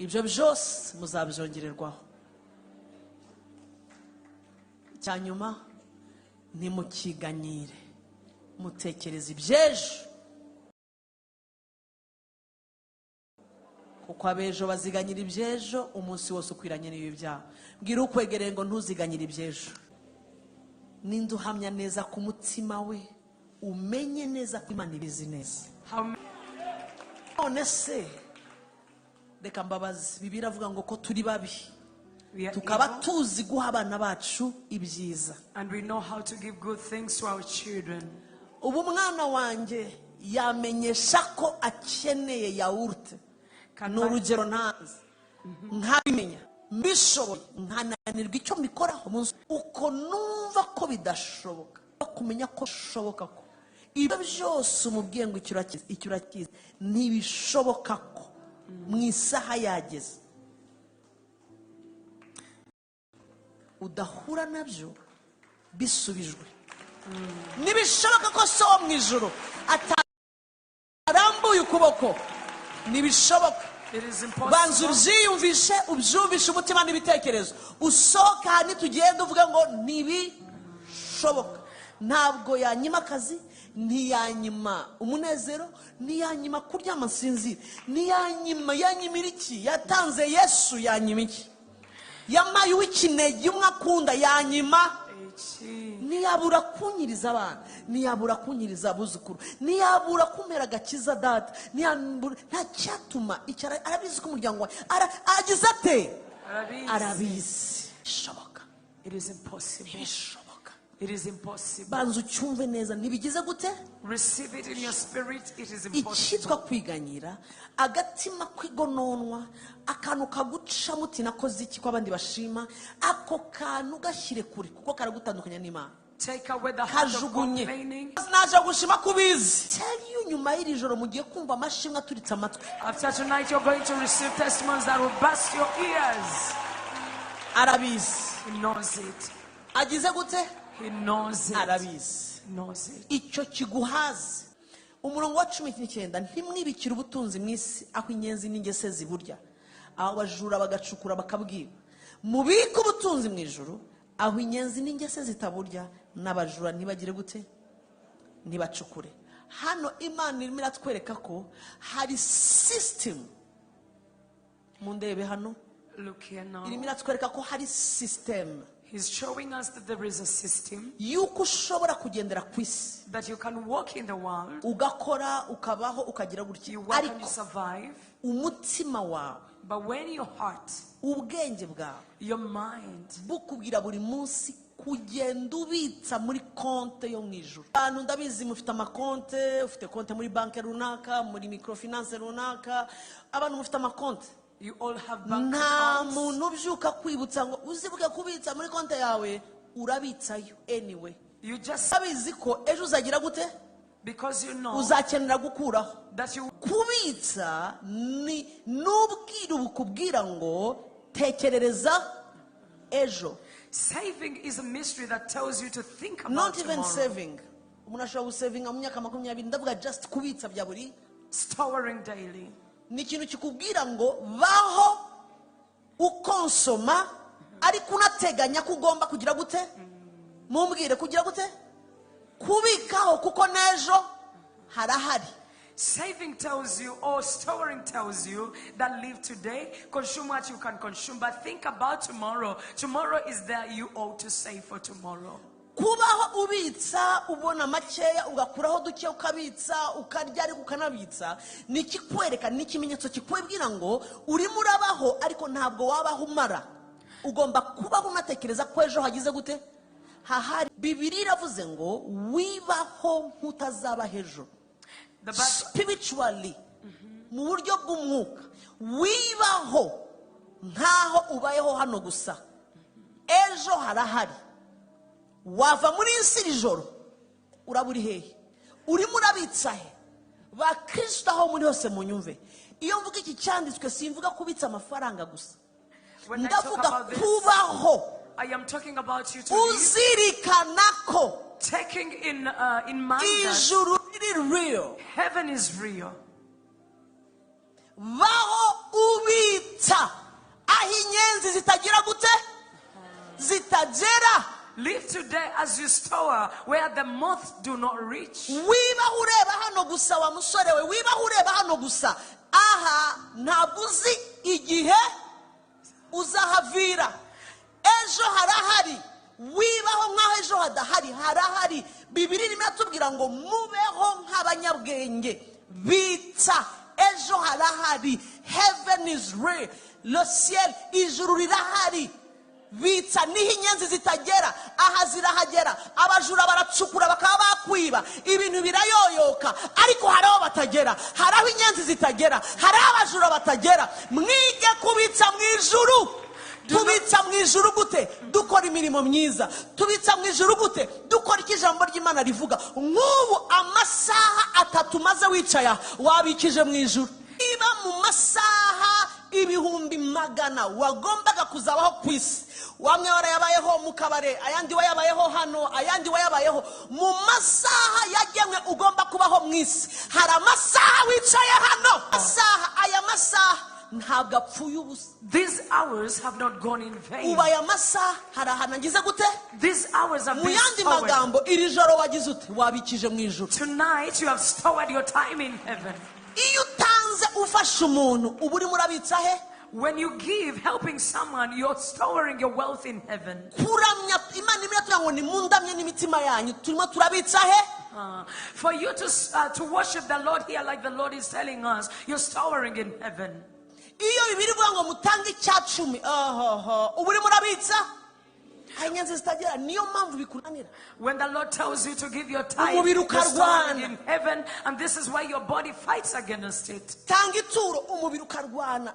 ibyo byose muzabyongererwaho. Cyanyuma ntimukiganyire, mutekereze iby'ejo, kuko abejo baziganyira iby'ejo umunsi wose ukwiranye n'ibi byawe. Bwira ukwegereye ngo ntuziganyire iby'ejo. Ninde uhamya neza ku mutima we, umenye neza ko Imana ibizi neza. None se reka mbabazi, Bibiliya avuga ngo ko turi babi tukaba tuzi guha abana bacu ibyiza. And we know how to give good things to our children. Ubu mwana wanjye yamenyesha ko akeneye yawurute, n'urugero ntazi nkabimenya mbishoboye nkananirwa icyo mbikoraho munsi uko numva ko bidashoboka, kumenya ko bishoboka ko ibyo byose umubwiye ngo icyo urakizi ntibishoboka ko mu isaha yageze udahura nabyo bisubijwe. Nibishoboka ko so wo mu ijuru atarambuye ukuboko, nibishoboka. Banza ubyiyumvishe, ubyumvishe umutima n'ibitekerezo, usohoka hano tugenda uvuga ngo ntibishoboka. Ntabwo yanyima akazi, ntiyanyima umunezero, ntiyanyima kuryama nsinzira, yanyimira iki? Yatanze Yesu, yanyima iki? Yamaye uw'ikinege umwe akunda, yanyima. Ntiyabura kunyiriza abana, ntiyabura kunyiriza abuzukuru, ntiyabura kumera agakiza data, nta cyatuma icyara. Arabizi ko umuryango wawe aragize ate? Arabizi. Bishoboka. It is impossible. Bishoboka. It is impossible. Banza ucyumve neza, nibigize gute? Receive it in your spirit. It is impossible. Icyitwa kwiganyira, agatima kwigononwa, akantu kaguca muti nakoze iki ko abandi bashima, ako kantu gashyire kure kuko karagutandukanya n'Imana. Take away the heart of complaining. Naje gushima kubizi. Tell you nyuma y'iri joro mugiye kumva amashimwe aturitse amatwi. After tonight you're going to receive testimonies that will burst your ears. Arabizi. He knows it. Agize gute? He knows it. Arabizi. He knows it. Icyo kiguhaze. Umurongo wa 19, ntimwibikire ubutunzi mu isi aho inyenzi n'ingese ziburya, aho abajura bagacukura bakabwiba. Mubike ubutunzi mu ijuru aho inyenzi n'ingese zitaburya, n'abajura ntibagire gute? Ntibacukure. Hano Imana irimo iratwereka ko hari system. Mundebe hano. Look here now. Irimo iratwereka ko hari system. He's showing us that there is a system yuko ushobora kugendera ku isi, that you can walk in the world, ugakora, ukabaho, ukagira gutya, you work and you survive, umutima wawe, but when your heart, ubwenge bwawe, your mind, bukubwira buri munsi kugenda ubitsa muri konte yo mu ijuru. Abantu ndabizi mufite amakonte, ufite konte muri banki runaka, muri microfinance runaka, abantu mufite amakonte. You all have bank nta accounts. muntu ubyuka kwibutsa ngo uzibuke kubitsa muri konte yawe, urabitsayo anyway. You just abizi ko ejo uzagira gute? because you know uzakenera gukuraho. that you Kubitsa ni n'ubwira bukubwira ngo tekerereza ejo. saving is a mystery that tells you to think about Not even tomorrow. saving. Umuntu ashobora gusavinga mu myaka 20, ndavuga just kubitsa bya buri. Storing daily. Ni ikintu kikubwira ngo baho ukonsoma ariko unateganya ko ugomba kugira gute? Mumbwire kugira gute? Kubikaho kuko nejo harahari. Saving tells you, or storing tells you, that live today, consume what you can consume, but think about tomorrow. Tomorrow is there, you ought to save for tomorrow. Kubaho ubitsa ubona makeya ugakuraho duke ukabitsa ukarya ariko ukanabitsa ni kikwereka, ni kimenyetso kikwebwira ngo urimo urabaho ariko ntabwo wabaho umara. Ugomba kubaho unatekereza ko ejo hagize gute? Hahari. Bibiliya iravuze ngo wibaho nk'utazaba ejo. Spiritually, mu buryo bw'umwuka, wibaho nkaho ubayeho hano gusa. Ejo harahari. Wava muri isi ijoro uraburi hehe? Urimo urabitsa he? Ba Kristo aho muri hose munyumve. Iyo mvuga iki cyanditswe simvuga kubitsa amafaranga gusa. Ndavuga kubaho. I am talking about you to live, uzirikanako taking in mind that ijuru riri real. heaven is real. Baho ubitsa bitsa aho inyenzi zitagira gute zitagera. Live today as you store where the moths do not reach. Wiba ureba hano gusa wa musore we, wiba ureba hano gusa, aha ntabwo uzi igihe uzahavira. Ejo harahari, wibaho nk'aho ejo hadahari. Harahari. Bibiri irimo iratubwira ngo mubeho nk'abanyabwenge, bitsa ejo harahari. Heaven is real. Le ciel, ijuru rirahari. Bitsa niho inyenzi zitagera, aha zirahagera. Abajura baracukura bakaba bakwiba, ibintu birayoyoka, ariko haraho batagera. Haraho inyenzi zitagera, haraho abajura batagera. Mwige kubitsa mu ijuru. Tubitsa mu ijuru gute? Dukora imirimo myiza. Tubitsa mu ijuru gute? Dukora icyo ijambo ry'Imana rivuga. Nk'ubu amasaha 3 maze wicaya, wabikije mu ijuru. Iba mu masaha 100,000 wagombaga kuzabaho ku isi, wamwe warayabayeho mu kabare, ayandi wayabayeho hano, ayandi wayabayeho mu masaha yagenwe ugomba kubaho mu isi. Hari amasaha wicaye hano, aya masaha ntabwo apfuye ubusa. These hours have not gone in vain. Uba aya masaha hari ahantu agize gute? These hours have mu been yandi stored. magambo, iri joro wagize ute? Wabikije mu ijuru. Tonight you have stored your time in heaven. Iyo utanze ufasha umuntu, uba urimo urabitsa he? When you give, helping someone, you're storing your wealth in heaven. Kuramya Imana imwe tuvuga ngo ni mundamye n'imitima yanyu, turimo turabitsa he? For you to worship the Lord here like the Lord is telling us, you're storing in heaven. Iyo bibiri vuga ngo mutange icyacumi, uba urimo urabitsa inyenzi zitagera. Niyo mpamvu bikunanira. When the Lord tells you to give your tithe, Umubiri you're storing ukarwana. in heaven, and this is why your body fights against it. Tanga ituro, umubiri ukarwana.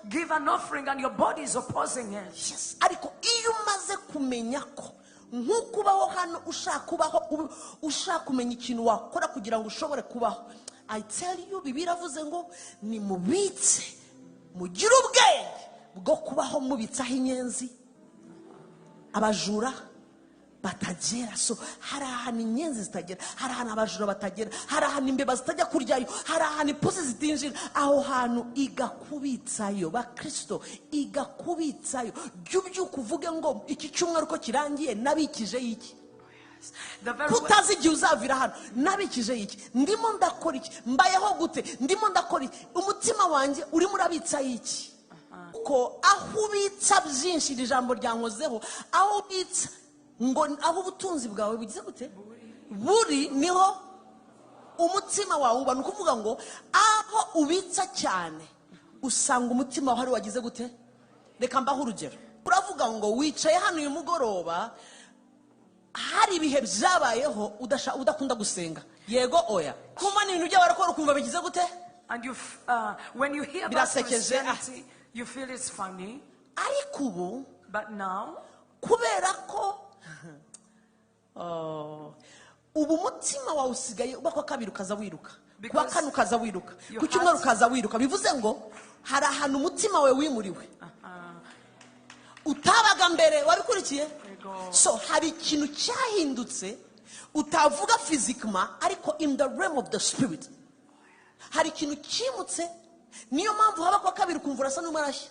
Give an offering and your body is opposing it. Yes. Ariko iyo umaze kumenya ko nk'uko ubaho hano ushaka kubaho, ushaka kumenya ikintu wakora kugira ngo ushobore kubaho, I tell you, Bibiliya iravuze ngo ni mubitse, mugire ubwenge bwo kubaho mubitsaho inyenzi abajura batagera. So hari ahantu inyenzi zitagera, hari ahantu abajura batagera, hari ahantu imbeba zitajya kuryayo, hari ahantu ipusi zitinjira. Aho hantu igakubitsayo. Bakristo, igakubitsayo. Jya ubyuka uvuge ngo iki cyumweru ko kirangiye nabikije iki? Kutazi igihe uzavira hano, nabikije iki? Ndimo ndakora iki? Mbayeho gute? Ndimo ndakora iki? Umutima wanjye urimo urabitsa iki? Ko aho ubitsa byinshi, iri jambo ryankozeho, aho ubitsa ngo aho ubutunzi bwawe bugize gute buri, niho umutima wawe uba. Ni ukuvuga ngo aho ubitsa cyane usanga umutima wawe wagize gute. Reka mbaho urugero. Uravuga ngo wicaye hano uyu mugoroba, hari ibihe byabayeho udakunda gusenga. Yego oya? Kuma ni ibintu by'abarakora ukumva bigize gute? And when you hear about Christianity, you feel it's funny. Ariko ubu, but now, kubera ko ubu umutima wawe usigaye uba kwa kabiri ukaza wiruka, kwa kane ukaza wiruka, ku cyumweru ukaza wiruka. Bivuze ngo hari ahantu umutima wawe wimuriwe utabaga mbere. Wabikurikiye? So hari ikintu cyahindutse utavuga physically, ariko in the realm of the spirit hari ikintu kimutse. Niyo mpamvu haba kwa kabiri ukumva urasa n'umarashya,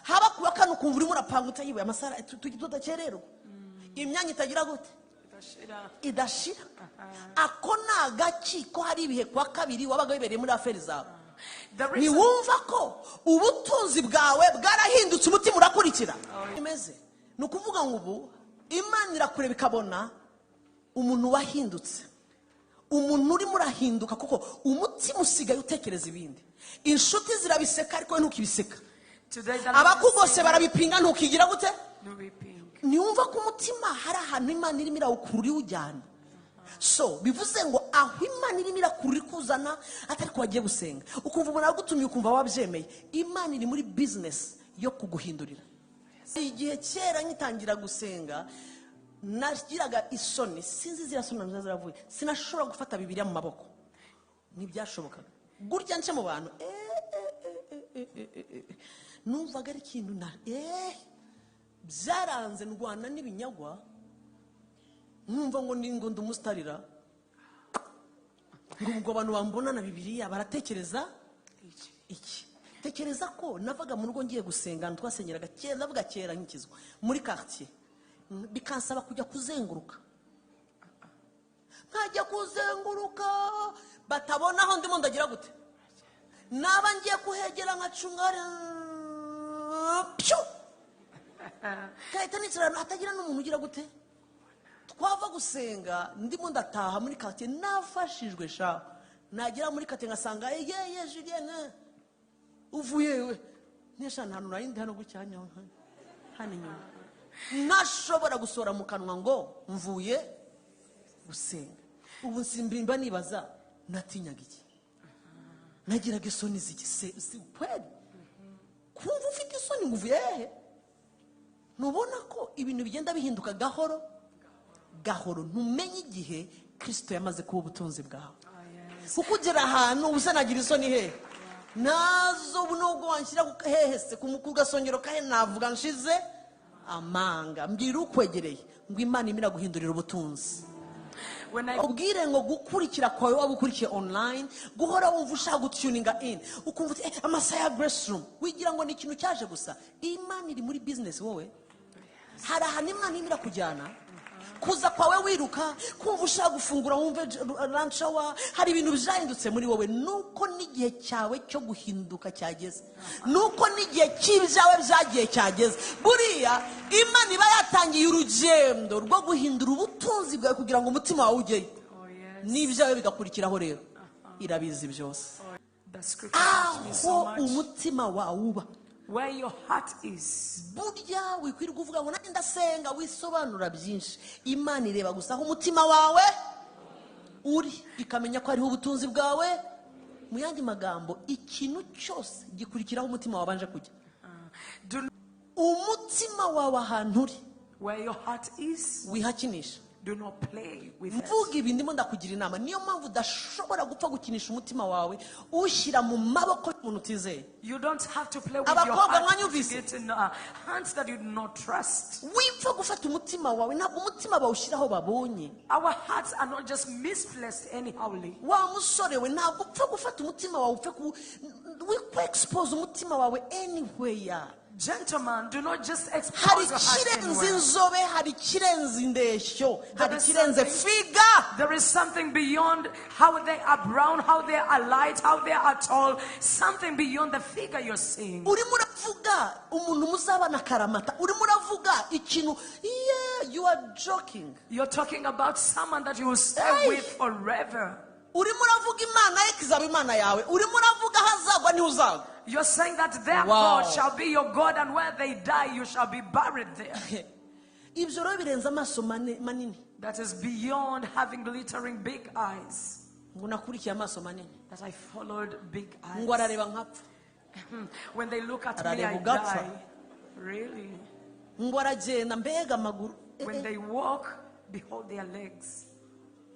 haba kuwa kane ukumva urimo urapanga utayiwe amasara tudakererwa, imyanya itagira gute idashira. Ako nagaki ko hari ibihe kwa kabiri wabaga wibereye muri aferi zawe. Niwumva ko ubutunzi bwawe bwarahindutse, umutima urakurikira. Imeze ni ukuvuga ngo ubu Imana irakureba ikabona umuntu wahindutse, umuntu urimo urahinduka, kuko umutima usigaye utekereza ibindi. Inshuti zirabiseka ariko ntukibiseka, abakugose barabipinga ntukigira gute. Niwumva ko umutima hari ahantu Imana irimo irawukura iwujyana. So bivuze ngo aho Imana irimo irakura ikuzana atari ko wagiye gusenga, ukumva umuntu aragutumye ukumva wabyemeye. Imana iri muri business yo kuguhindurira. Igihe kera ngitangira gusenga nagiraga isoni, sinzi zirasona ziravuye, sinashobora gufata Bibiliya mu maboko, ntibyashobokaga. Gutya nce mu bantu numvaga ari ikintu byaranze ndwana n'ibinyagwa, numva ngo ningo ndumustarira ngo ubwo abantu bambona na Bibiliya baratekereza iki. tekereza ko navaga mu rugo ngiye gusenga twasengeraga kera ndavuga kera nkikizwa muri quartier bikansaba kujya kuzenguruka nkajya kuzenguruka batabona aho ndimo ndagira gute naba ngiye kuhegera nkacungara pyo kahita nicara hatagira n'umuntu ugira gute twava gusenga ndimo ndataha muri quartier nafashijwe sha nagera muri quartier ngasanga ye Julienne uvuye we nesha ntantu narindi hano gucyanya hano inyuma ntashobora gusora mu kanwa ngo mvuye gusenga ubu nsimbimba nibaza natinyaga iki nagiraga isoni zigise si kweli kumva ufite isoni ngo uvuye hehe nubona ko ibintu bigenda bihinduka gahoro gahoro ntumenye igihe Kristo yamaze kuba ubutunzi bwawe kuko ugera ahantu ubusa nagira isoni hehe nazo nubwo wanshyira hehe se ku gasongero kahe navuga nshize amanga mbwira ukwegereye ngo Imana imira guhindurira ubutunzi ubwire ngo gukurikira kwawe waba ukurikiye online guhora wumva ushaka gutuninga in ukumva amasaha ya grace room wigira ngo ni ikintu cyaje gusa Imana iri muri business wowe hari ahantu Imana imira kujyana kuza kwawe wiruka kumva ushaka gufungura wumve lunch hour hari ibintu byahindutse muri wowe nuko n'igihe cyawe cyo guhinduka cyageze nuko n'igihe cy'ibyawe byagiye cyageze buriya Imana iba yatangiye urugendo rwo guhindura ubutunzi bwawe kugira ngo umutima wawe ujyeyo n'ibyawe bigakurikiraho rero irabizi byose aho umutima wawe uba where your heart is burya wikwirwa uvuga ngo nandi ndasenga wisobanura byinshi Imana ireba gusa aho umutima wawe uri ikamenya ko ariho ubutunzi bwawe mu yandi magambo ikintu cyose gikurikiraho umutima wabanje kujya umutima wawe ahantu uri where your heart is wihakinisha do not play with it. mvuga ibi ndimo ndakugira inama niyo mpamvu udashobora gupfa gukinisha umutima wawe ushyira mu maboko y'umuntu utizeye You don't have to play with Abakobwa your heart mwanyumvise? to get in hands that you do not trust. wipfa gufata umutima wawe ntabwo umutima bawushyiraho babonye Our hearts are not just misplaced anyhowly. wa musore we ntabwo upfa gufata umutima wawe upfe expose umutima wawe anywhere Gentlemen, do not just hari expose your heart ikirenze anywhere. inzobe hari ikirenze indeshyo hari is ikirenze something- figa There is something beyond how they are brown, how they are light, how they are tall. Something beyond the figure you're seeing. urimo uravuga umuntu muzabana karamata urimo uravuga ikintu yeah you are joking You're talking about someone that you will stay Hey. with forever. urimo uravuga imana ye kizaba imana yawe urimo uravuga hazagwa niho uzagwa You're saying that their Wow. God shall be your God, and where they die, you shall be buried there. ibyo rero birenze amaso manini That is beyond having glittering big eyes. ngo nakurikiye amaso manini That I followed big ngo eyes. arareba nkapfa When they look at me, Arareba I ugapfa. die. Really? ngo aragenda mbega amaguru When they walk, behold their legs.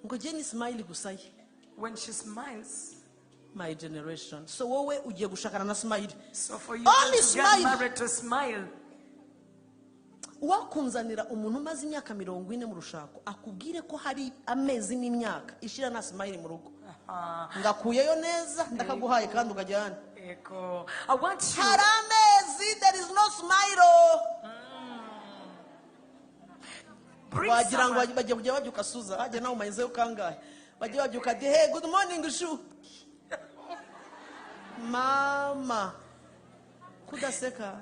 ngo jye ni smile gusa ye When she smiles, my generation so wowe ugiye gushakana na smile so for you Only to smile. get married to smile. wakunzanira umuntu umaze imyaka 40 mu rushako akubwire ko hari amezi n'imyaka ishira na smile mu rugo ngakuyeyo neza ndakaguhaye kandi ukajyana Echo. I want you. hari amezi there is no smile Bring wagira ngo someone. bagiye kujya babyuka suza hajya nawe umayizeyo kangahe bagiye babyuka ati hey good morning shu mama kudaseka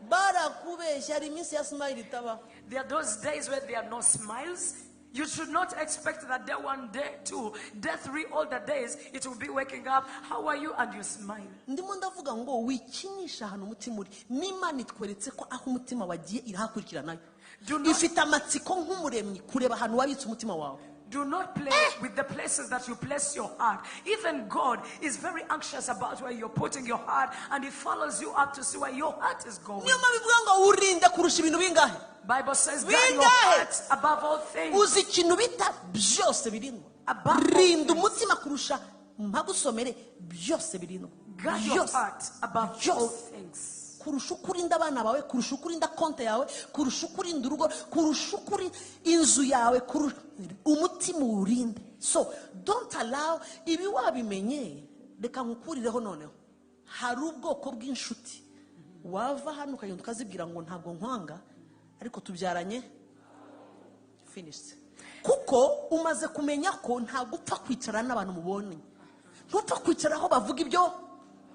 barakubeshya hari iminsi ya smile itaba There are those days where there are no smiles. You should not expect that day 1, day 2, day 3, all the days it will be waking up. How are you? And you smile. ndimo ndavuga ngo wikinisha ahantu umutima uri n'Imana itweretse ko aho umutima wagiye irahakurikiranayo Do not- ifite amatsiko nk'umuremyi kureba ahantu wabitse umutima wawe Do not play with the places that you place your heart. Even God is very anxious about where you're putting your heart, and He follows you up to see where your heart is going. niyo mpamvu ivuga ngo urinde kurusha ibintu bingahe Bible says that your Bingahe? heart above all things. uzi ikintu bita byose birindwa Above all rinda things. umutima kurusha mpagusomere byose birindwa Guard your heart above all byose things. kurusha uko urinda abana bawe kurusha uko urinda konti yawe kurusha uko urinda urugo kurusha uko urinda inzu yawe umutima urinde so don't allow ibi wabimenye reka nkukurireho noneho hari ubwoko bw'inshuti wava hano ukagenda ukazibwira ngo ntabwo nkwanga ariko tubyaranye finished. Kuko umaze kumenya ko ntabwo upfa kwicara n'abantu mubonye, ntupfa kwicara aho bavuga ibyo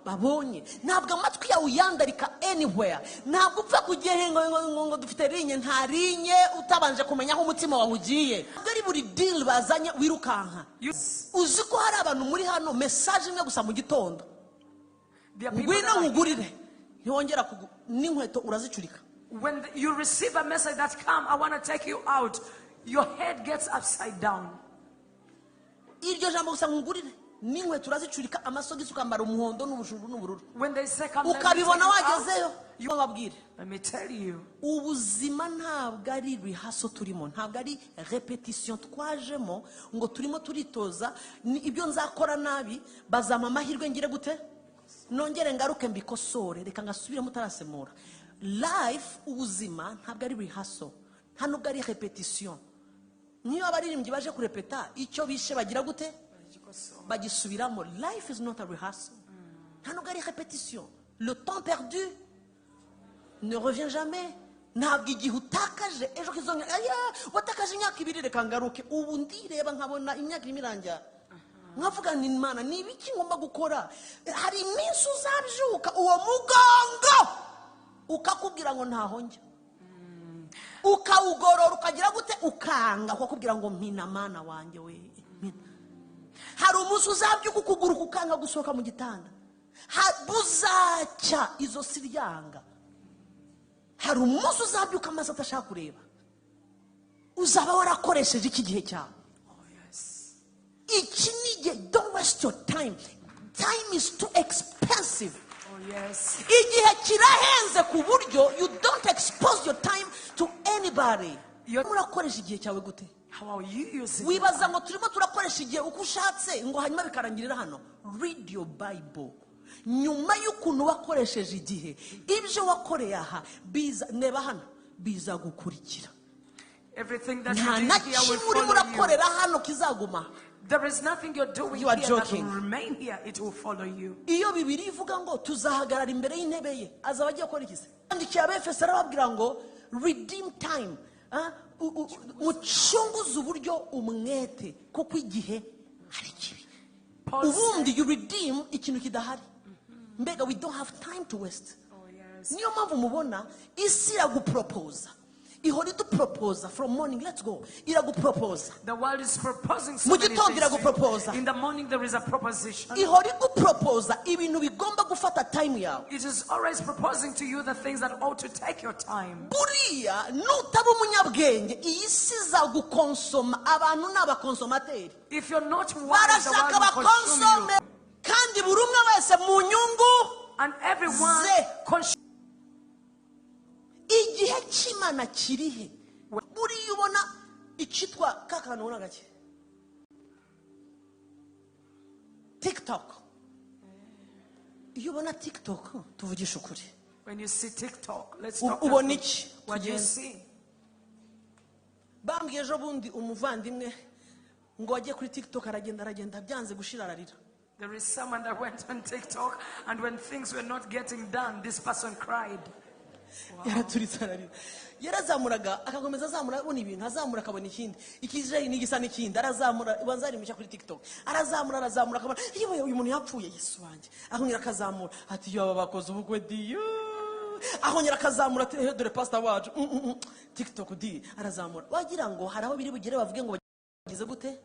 babonye, ntabwo amatwi yawe uyandarika anywhere, ntabwo upfa kugiye ngo dufite linye, nta linye utabanje kumenya aho umutima wawe ugiye. Ari buri deal bazanye wirukanka. Uzi ko hari abantu muri hano message imwe gusa mu gitondo, ngwino nkugurire, ntiwongera n'inkweto urazicurika. When you receive a message that come, I want to take you out, your head gets upside down. Iryo jambo gusa nkugurire n'inkweto urazicurika, amasogisi ukambara umuhondo n'ubujuru n'ubururu. When they say come, ukabibona wagezeyo, bababwire. Let me tell you, ubuzima ntabwo ari rehearsal turimo, ntabwo ari repetition twajemo ngo turimo turitoza ibyo nzakora nabi bazama amahirwe ngire gute nongere ngaruke mbikosore reka ngasubire mutarasemura. Life, ubuzima ntabwo ari rehearsal, nta nubwo ari repetition. Niyo abaririmbyi baje kurepeta icyo bishe bagira gute bagisubiramo. Life is not a rehearsal, nta nubwo ari repetition. Le temps perdu ne revient jamais. Ntabwo igihe utakaje ejo kizongera watakaje imyaka 2 reka ngaruke ubu ndireba nkabona imyaka imirangira nkavuga ni Imana ni ibiki ngomba gukora. Hari iminsi uzabyuka uwo mugongo ukakubwira ngo ntaho njya, ukawugorora ukagira gute ukanga ukakubwira ngo mpina Mana wanjye we. Hari umunsi uzabyuka ukuguru kukanga gusohoka mu gitanda, buzacya izo siryanga. Hari umunsi uzabyuka amaso atashaka kureba, uzaba warakoresheje iki gihe cyawe. Iki ni don't waste your time. Time is too expensive. Igihe kirahenze ku buryo you don't expose your time to anybody. Murakoresha igihe cyawe gute? How are you using? Wibaza ngo turimo turakoresha igihe uko ushatse ngo hanyuma bikarangirira hano. Read your Bible. Nyuma y'ukuntu wakoresheje igihe, ibyo wakoreye aha biza neba hano biza gukurikira. Everything that you do here will follow you. There is nothing you're doing here that will remain here, it will follow you. Iyo Bibiri ivuga ngo tuzahagarara imbere y'intebe ye, azaba agiye gukora iki se? Andikiye Abefeso arababwira ngo redeem time. Mucunguze uburyo umwete kuko igihe ari kibi. Ubundi you redeem ikintu kidahari. Mbega we don't have time to waste. Niyo mpamvu mubona isi iragupropose. Ihora idupropose from morning, let's go. Iragupropose. The world is proposing so many things. In the morning there is a proposition. Ihora igupropose ibintu bigomba gufata time yawe. It is always proposing to you the things that ought to take your time. Buriya nutaba umunyabwenge iyi si izagukonsoma. Abantu n'abakonsomateri. If you're not wise, the world will consume you. Kandi buri umwe wese mu nyungu and everyone igihe cy'Imana kirihe. Buriya ubona ikitwa kakana ubona gake TikTok. Iyo ubona TikTok tuvugisha ukuri. When you see TikTok, let's talk about what you see. Bambwiye ejo bundi umuvandimwe ngo ajye kuri TikTok aragenda byanze gushira ararira. There is someone that went on TikTok and when things were not getting done, this person cried. Yarazamuraga akakomeza azamura abona ibintu azamura akabona ikindi ikije n'igisa n'ikindi arazamura banzari mushya kuri TikTok arazamura akabona yewe uyu muntu yapfuye Yesu wanje ahonyera akazamura ati yo babakoze ubukwe diyo ahonyera akazamura ati dore pastor wacu TikTok di arazamura wagira ngo haraho biri bugere bavuge ngo bagize gute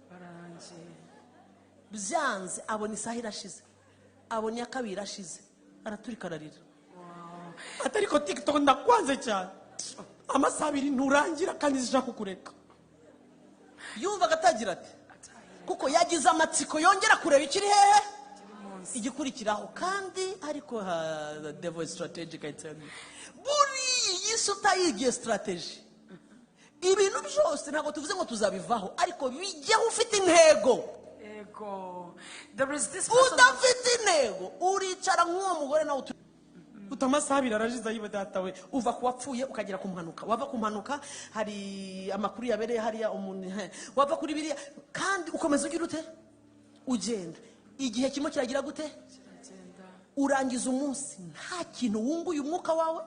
byanze abona isaha irashize abona yakabiri irashize araturika ararira. Atariko TikTok ndakwanze cyane amasaha 2 nturangira kandi zishaka kukureka. Yumva gatagira ati kuko yagize amatsiko yongera kureba ikiri hehe igikurikiraho kandi ariko the devil is strategic. I tell you buri Yesu tayigiye strategy ibintu byose ntabwo tuvuze ngo tuzabivaho ariko bijyaho ufite intego. There is this person udafite intego uricara nk'uwo mugore nawe utamasabira arajiza yiwe datawe uva kuwapfuye ukagera kumpanuka wava kumpanuka hari amakuru yabereye hariya umuntu wava kuri biriya kandi ukomeza ugira ute ugenda igihe kimwe kiragira gute urangiza umunsi nta kintu wunguye umwuka wawe,